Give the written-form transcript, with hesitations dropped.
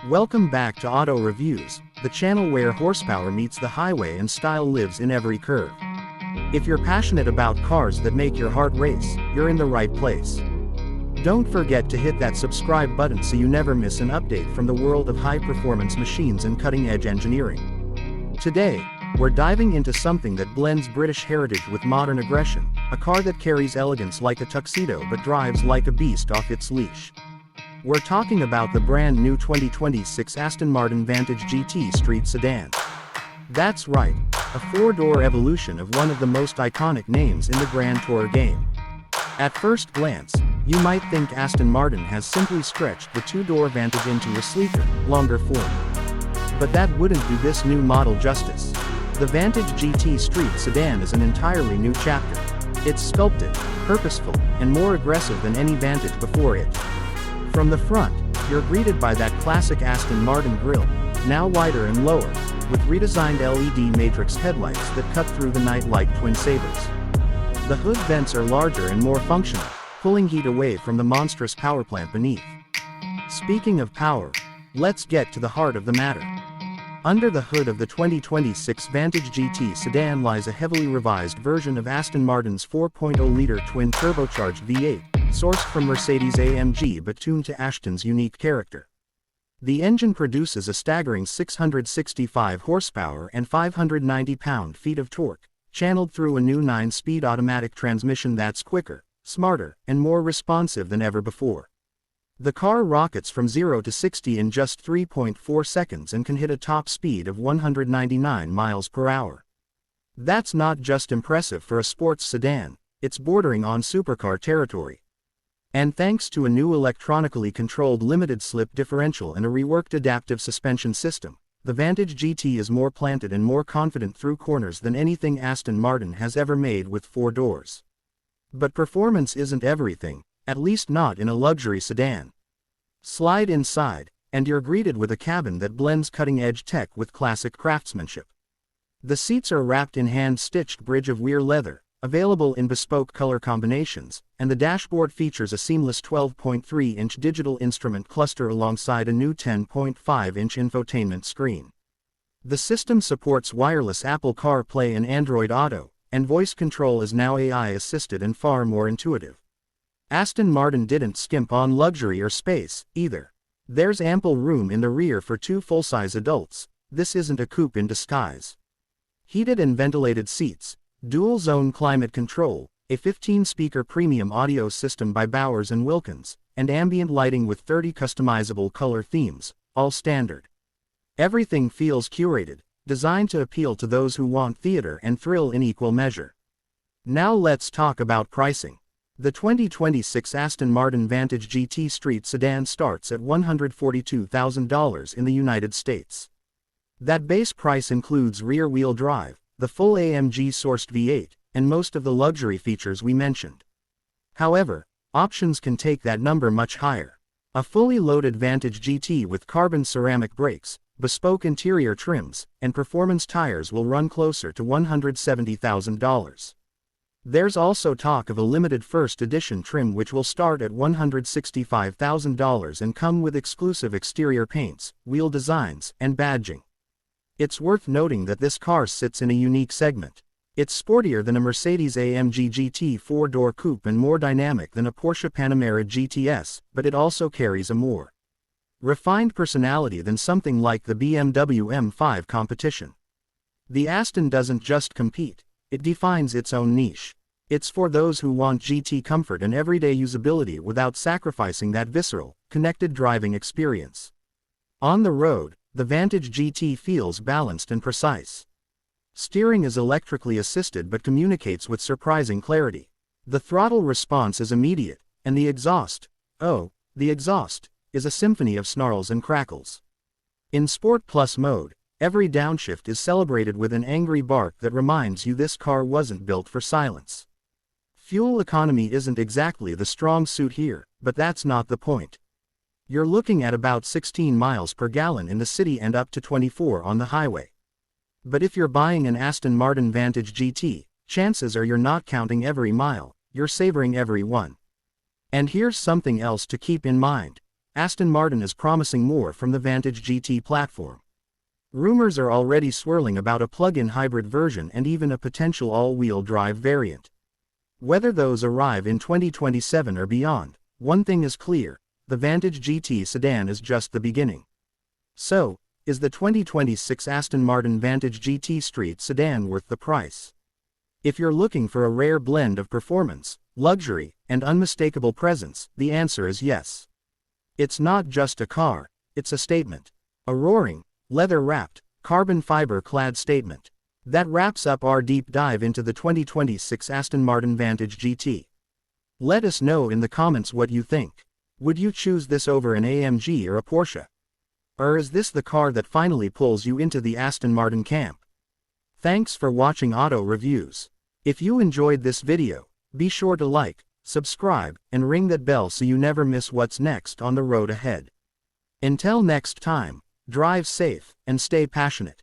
Welcome back to Auto Reviews, the channel where horsepower meets the highway and style lives in every curve. If you're passionate about cars that make your heart race, you're in the right place. Don't forget to hit that subscribe button so you never miss an update from the world of high-performance machines and cutting-edge engineering. Today, we're diving into something that blends British heritage with modern aggression, a car that carries elegance like a tuxedo but drives like a beast off its leash. We're talking about the brand new 2026 Aston Martin Vantage GT Street Sedan. That's right, a four-door evolution of one of the most iconic names in the Grand Tour game. At first glance, you might think Aston Martin has simply stretched the two-door Vantage into a sleeker, longer form. But that wouldn't do this new model justice. The Vantage GT Street Sedan is an entirely new chapter. It's sculpted, purposeful, and more aggressive than any Vantage before it. From the front, you're greeted by that classic Aston Martin grille, now wider and lower, with redesigned LED matrix headlights that cut through the night like twin sabers. The hood vents are larger and more functional, pulling heat away from the monstrous power plant beneath. Speaking of power, let's get to the heart of the matter. Under the hood of the 2026 Vantage GT sedan lies a heavily revised version of Aston Martin's 4.0-liter twin-turbocharged V8, sourced from Mercedes-AMG but tuned to Aston's unique character. The engine produces a staggering 665 horsepower and 590 pound-feet of torque, channeled through a new 9-speed automatic transmission that's quicker, smarter, and more responsive than ever before. The car rockets from 0 to 60 in just 3.4 seconds and can hit a top speed of 199 miles per hour. That's not just impressive for a sports sedan, it's bordering on supercar territory. And thanks to a new electronically controlled limited-slip differential and a reworked adaptive suspension system, the Vantage GT is more planted and more confident through corners than anything Aston Martin has ever made with four doors. But performance isn't everything, at least not in a luxury sedan. Slide inside, and you're greeted with a cabin that blends cutting-edge tech with classic craftsmanship. The seats are wrapped in hand-stitched bridge of weir leather, available in bespoke color combinations, and the dashboard features a seamless 12.3-inch digital instrument cluster alongside a new 10.5-inch infotainment screen. The system supports wireless Apple CarPlay and Android Auto, and voice control is now AI-assisted and far more intuitive. Aston Martin didn't skimp on luxury or space, either. There's ample room in the rear for two full-size adults. This isn't a coupe in disguise. Heated and ventilated seats, dual-zone climate control, a 15-speaker premium audio system by Bowers & Wilkins, and ambient lighting with 30 customizable color themes, all standard. Everything feels curated, designed to appeal to those who want theater and thrill in equal measure. Now let's talk about pricing. The 2026 Aston Martin Vantage GT Street Sedan starts at $142,000 in the United States. That base price includes rear-wheel drive, the full AMG-sourced V8, and most of the luxury features we mentioned. However, options can take that number much higher. A fully loaded Vantage GT with carbon ceramic brakes, bespoke interior trims, and performance tires will run closer to $170,000. There's also talk of a limited first edition trim which will start at $165,000 and come with exclusive exterior paints, wheel designs, and badging. It's worth noting that this car sits in a unique segment. It's sportier than a Mercedes-AMG GT four-door coupe and more dynamic than a Porsche Panamera GTS, but it also carries a more refined personality than something like the BMW M5 competition. The Aston doesn't just compete, it defines its own niche. It's for those who want GT comfort and everyday usability without sacrificing that visceral, connected driving experience. On the road, the Vantage GT feels balanced and precise. Steering is electrically assisted but communicates with surprising clarity. The throttle response is immediate, and the exhaust, is a symphony of snarls and crackles. In Sport Plus mode, every downshift is celebrated with an angry bark that reminds you this car wasn't built for silence. Fuel economy isn't exactly the strong suit here, but that's not the point. You're looking at about 16 miles per gallon in the city and up to 24 on the highway. But if you're buying an Aston Martin Vantage GT, chances are you're not counting every mile, you're savoring every one. And here's something else to keep in mind. Aston Martin is promising more from the Vantage GT platform. Rumors are already swirling about a plug-in hybrid version and even a potential all-wheel drive variant. Whether those arrive in 2027 or beyond, one thing is clear: the Vantage GT sedan is just the beginning. So, is the 2026 Aston Martin Vantage GT Street sedan worth the price? If you're looking for a rare blend of performance, luxury, and unmistakable presence, the answer is yes. It's not just a car, it's a statement. A roaring, leather-wrapped, carbon fiber-clad statement. That wraps up our deep dive into the 2026 Aston Martin Vantage GT. Let us know in the comments what you think. Would you choose this over an AMG or a Porsche? Or is this the car that finally pulls you into the Aston Martin camp? Thanks for watching Auto Reviews. If you enjoyed this video, be sure to like, subscribe, and ring that bell so you never miss what's next on the road ahead. Until next time, drive safe and stay passionate.